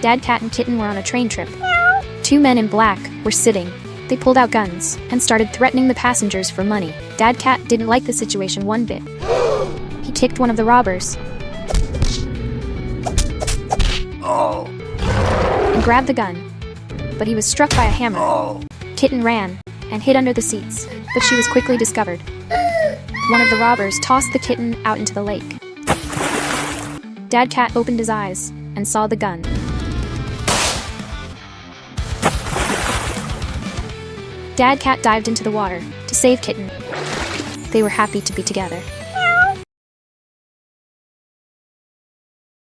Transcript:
Dad Cat and Kitten were on a train trip. Two men in black were sitting. They pulled out guns and started threatening the passengers for money. Dad Cat didn't like the situation one bit. He kicked one of the robbers and grabbed the gun, but he was struck by a hammer. Kitten ran and hid under the seats, but she was quickly discovered. One of the robbers tossed the kitten out into the lake. Dad Cat opened his eyes and saw the gun. Dad Cat dived into the water to save Kitten. They were happy to be together.